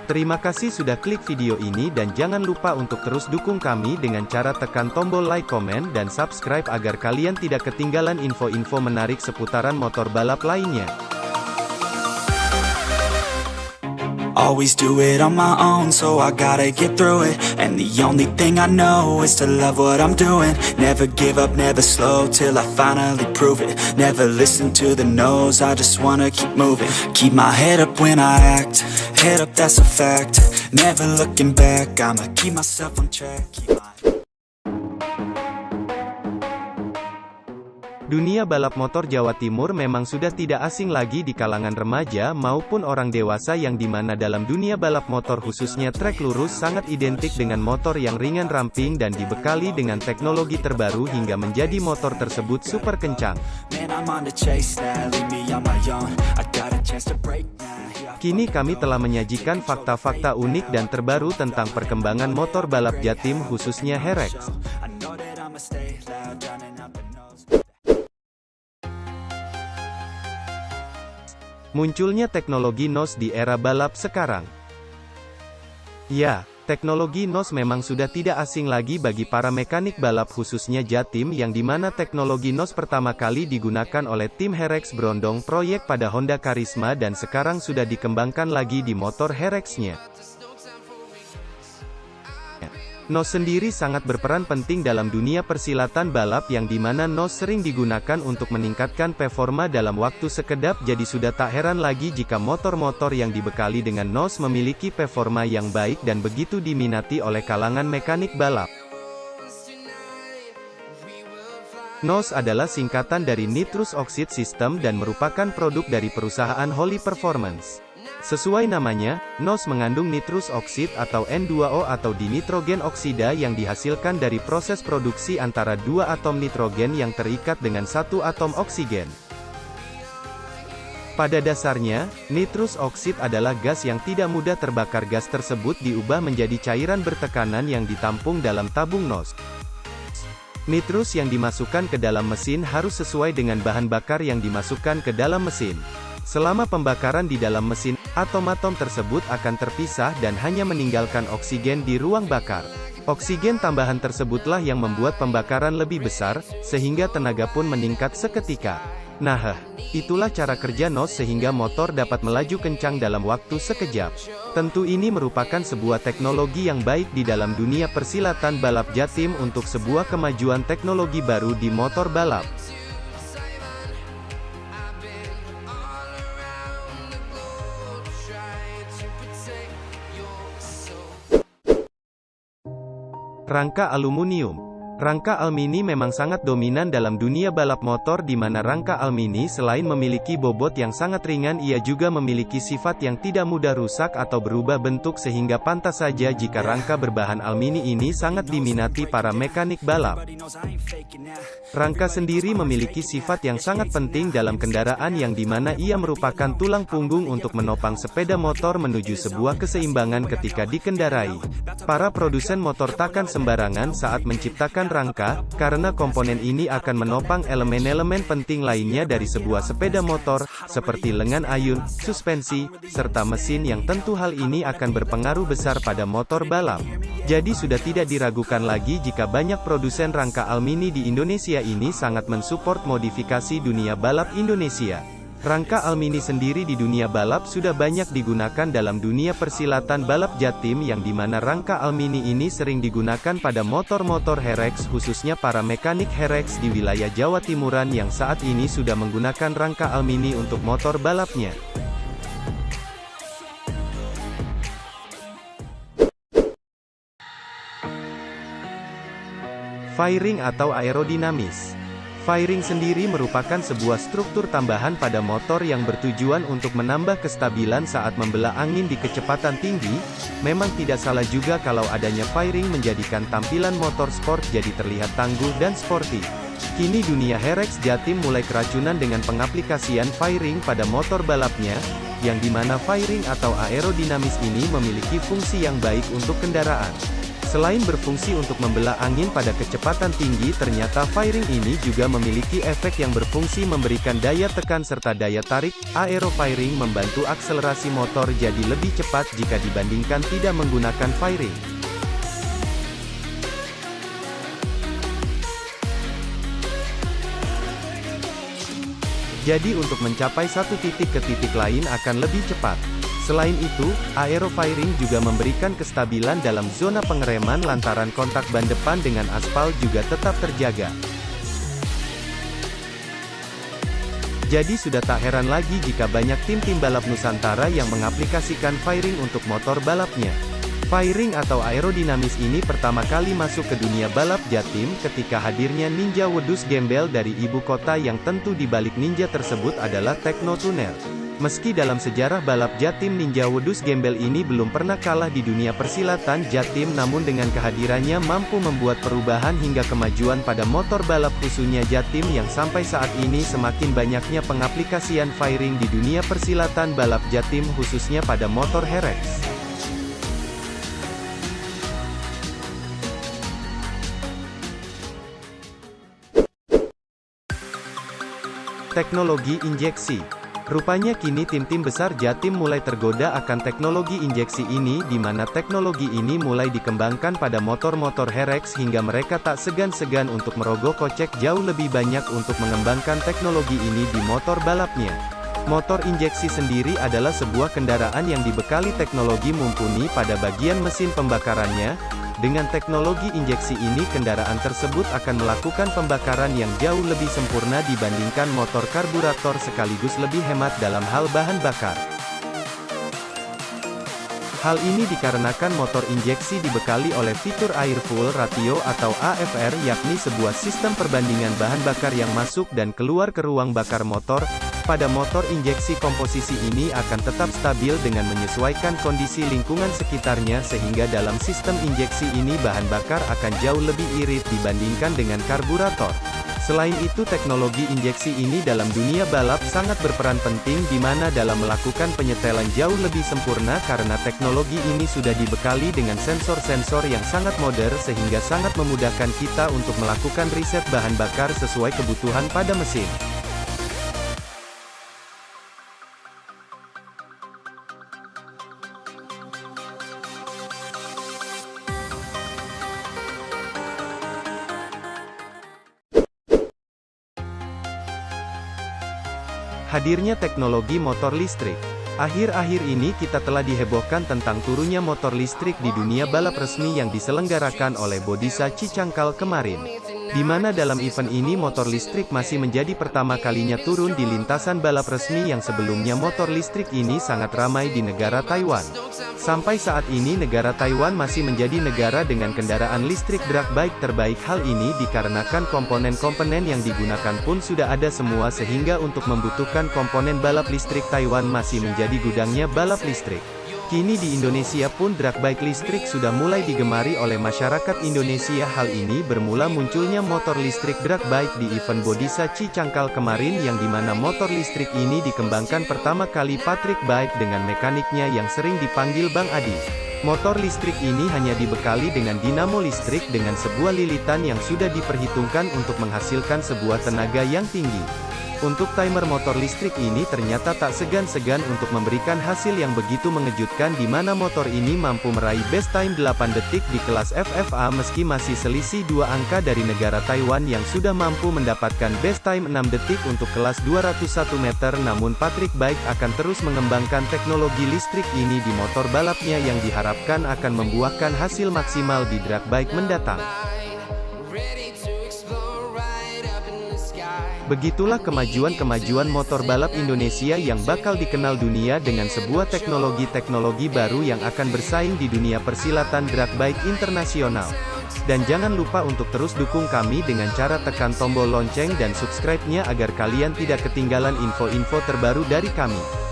Terima kasih sudah klik video ini dan jangan lupa untuk terus dukung kami dengan cara tekan tombol like, komen, dan subscribe agar kalian tidak ketinggalan info-info menarik seputaran motor balap lainnya. Always do it on my own, so I gotta get through it. And the only thing I know is to love what I'm doing. Never give up, never slow, till I finally prove it. Never listen to the no's, I just wanna keep moving. Keep my head up when I act, head up, that's a fact. Never looking back, I'ma keep myself on track. Dunia balap motor Jawa Timur memang sudah tidak asing lagi di kalangan remaja maupun orang dewasa, yang dimana dalam dunia balap motor khususnya trek lurus sangat identik dengan motor yang ringan ramping dan dibekali dengan teknologi terbaru hingga menjadi motor tersebut super kencang. Kini kami telah menyajikan fakta-fakta unik dan terbaru tentang perkembangan motor balap Jatim khususnya HRX. Munculnya teknologi NOS di era balap sekarang. Ya, teknologi NOS memang sudah tidak asing lagi bagi para mekanik balap khususnya Jatim, yang dimana teknologi NOS pertama kali digunakan oleh tim HRX Brondong proyek pada Honda Karisma dan sekarang sudah dikembangkan lagi di motor HRX-nya. NOS sendiri sangat berperan penting dalam dunia persilatan balap, yang dimana NOS sering digunakan untuk meningkatkan performa dalam waktu sekedap, jadi sudah tak heran lagi jika motor-motor yang dibekali dengan NOS memiliki performa yang baik dan begitu diminati oleh kalangan mekanik balap. NOS adalah singkatan dari Nitrous Oxide System dan merupakan produk dari perusahaan Holley Performance. Sesuai namanya, NOS mengandung nitrous oxide atau N2O atau dinitrogen oksida yang dihasilkan dari proses produksi antara dua atom nitrogen yang terikat dengan satu atom oksigen. Pada dasarnya, nitrous oxide adalah gas yang tidak mudah terbakar. Gas tersebut diubah menjadi cairan bertekanan yang ditampung dalam tabung NOS. Nitrous yang dimasukkan ke dalam mesin harus sesuai dengan bahan bakar yang dimasukkan ke dalam mesin. Selama pembakaran di dalam mesin, atom-atom tersebut akan terpisah dan hanya meninggalkan oksigen di ruang bakar. Oksigen tambahan tersebutlah yang membuat pembakaran lebih besar, sehingga tenaga pun meningkat seketika. Nah, itulah cara kerja NOS sehingga motor dapat melaju kencang dalam waktu sekejap. Tentu ini merupakan sebuah teknologi yang baik di dalam dunia persilatan balap Jatim untuk sebuah kemajuan teknologi baru di motor balap. Rangka aluminium. Rangka alumini memang sangat dominan dalam dunia balap motor, di mana rangka alumini selain memiliki bobot yang sangat ringan, ia juga memiliki sifat yang tidak mudah rusak atau berubah bentuk, sehingga pantas saja jika rangka berbahan alumini ini sangat diminati para mekanik balap. Rangka sendiri memiliki sifat yang sangat penting dalam kendaraan, yang dimana ia merupakan tulang punggung untuk menopang sepeda motor menuju sebuah keseimbangan ketika dikendarai. Para produsen motor takkan sembarangan saat menciptakan rangka, karena komponen ini akan menopang elemen-elemen penting lainnya dari sebuah sepeda motor, seperti lengan ayun, suspensi, serta mesin, yang tentu hal ini akan berpengaruh besar pada motor balap. Jadi sudah tidak diragukan lagi jika banyak produsen rangka alumini di Indonesia ini sangat mensupport modifikasi dunia balap Indonesia. Rangka alumini sendiri di dunia balap sudah banyak digunakan dalam dunia persilatan balap Jatim, yang dimana rangka alumini ini sering digunakan pada motor-motor HRX khususnya para mekanik HRX di wilayah Jawa Timuran yang saat ini sudah menggunakan rangka alumini untuk motor balapnya. Fairing atau aerodinamis. Fairing sendiri merupakan sebuah struktur tambahan pada motor yang bertujuan untuk menambah kestabilan saat membelah angin di kecepatan tinggi. Memang tidak salah juga kalau adanya fairing menjadikan tampilan motor sport jadi terlihat tangguh dan sporty. Kini dunia HRX Jatim mulai keracunan dengan pengaplikasian fairing pada motor balapnya, yang dimana fairing atau aerodinamis ini memiliki fungsi yang baik untuk kendaraan. Selain berfungsi untuk membelah angin pada kecepatan tinggi, ternyata fairing ini juga memiliki efek yang berfungsi memberikan daya tekan serta daya tarik. Aero-fairing membantu akselerasi motor jadi lebih cepat jika dibandingkan tidak menggunakan fairing. Jadi untuk mencapai satu titik ke titik lain akan lebih cepat. Selain itu, aero-fairing juga memberikan kestabilan dalam zona pengereman lantaran kontak ban depan dengan aspal juga tetap terjaga. Jadi sudah tak heran lagi jika banyak tim-tim balap Nusantara yang mengaplikasikan fairing untuk motor balapnya. Fairing atau aerodinamis ini pertama kali masuk ke dunia balap Jatim ketika hadirnya Ninja Wedus Gembel dari ibu kota, yang tentu di balik ninja tersebut adalah Tekno Tuner. Meski dalam sejarah balap Jatim Ninja Wedus Gembel ini belum pernah kalah di dunia persilatan Jatim, namun dengan kehadirannya mampu membuat perubahan hingga kemajuan pada motor balap khususnya Jatim, yang sampai saat ini semakin banyaknya pengaplikasian fairing di dunia persilatan balap Jatim khususnya pada motor Herex. Teknologi injeksi. Rupanya kini tim-tim besar Jatim mulai tergoda akan teknologi injeksi ini, di mana teknologi ini mulai dikembangkan pada motor-motor Herex hingga mereka tak segan-segan untuk merogoh kocek jauh lebih banyak untuk mengembangkan teknologi ini di motor balapnya. Motor injeksi sendiri adalah sebuah kendaraan yang dibekali teknologi mumpuni pada bagian mesin pembakarannya. Dengan teknologi injeksi ini, kendaraan tersebut akan melakukan pembakaran yang jauh lebih sempurna dibandingkan motor karburator sekaligus lebih hemat dalam hal bahan bakar. Hal ini dikarenakan motor injeksi dibekali oleh fitur Air Fuel Ratio atau AFR, yakni sebuah sistem perbandingan bahan bakar yang masuk dan keluar ke ruang bakar motor. Pada motor injeksi, komposisi ini akan tetap stabil dengan menyesuaikan kondisi lingkungan sekitarnya, sehingga dalam sistem injeksi ini bahan bakar akan jauh lebih irit dibandingkan dengan karburator. Selain itu, teknologi injeksi ini dalam dunia balap sangat berperan penting, di mana dalam melakukan penyetelan jauh lebih sempurna karena teknologi ini sudah dibekali dengan sensor-sensor yang sangat modern sehingga sangat memudahkan kita untuk melakukan riset bahan bakar sesuai kebutuhan pada mesin. Hadirnya teknologi motor listrik. Akhir-akhir ini kita telah dihebohkan tentang turunnya motor listrik di dunia balap resmi yang diselenggarakan oleh Bodisa Cicangkal kemarin. Di mana dalam event ini motor listrik masih menjadi pertama kalinya turun di lintasan balap resmi, yang sebelumnya motor listrik ini sangat ramai di negara Taiwan. Sampai saat ini negara Taiwan masih menjadi negara dengan kendaraan listrik drag bike terbaik. Hal ini dikarenakan komponen-komponen yang digunakan pun sudah ada semua, sehingga untuk membutuhkan komponen balap listrik Taiwan masih menjadi gudangnya balap listrik. Kini di Indonesia pun drag bike listrik sudah mulai digemari oleh masyarakat Indonesia. Hal ini bermula munculnya motor listrik drag bike di event Bodisa Cicangkal kemarin, yang dimana motor listrik ini dikembangkan pertama kali Patrick Bike dengan mekaniknya yang sering dipanggil Bang Adi. Motor listrik ini hanya dibekali dengan dinamo listrik dengan sebuah lilitan yang sudah diperhitungkan untuk menghasilkan sebuah tenaga yang tinggi. Untuk timer motor listrik ini ternyata tak segan-segan untuk memberikan hasil yang begitu mengejutkan, di mana motor ini mampu meraih best time 8 detik di kelas FFA meski masih selisih 2 angka dari negara Taiwan yang sudah mampu mendapatkan best time 6 detik untuk kelas 201 meter. Namun Patrick Bike akan terus mengembangkan teknologi listrik ini di motor balapnya yang diharapkan akan membuahkan hasil maksimal di drag bike mendatang. Begitulah kemajuan-kemajuan motor balap Indonesia yang bakal dikenal dunia dengan sebuah teknologi-teknologi baru yang akan bersaing di dunia persilatan drag bike internasional. Dan jangan lupa untuk terus dukung kami dengan cara tekan tombol lonceng dan subscribe-nya agar kalian tidak ketinggalan info-info terbaru dari kami.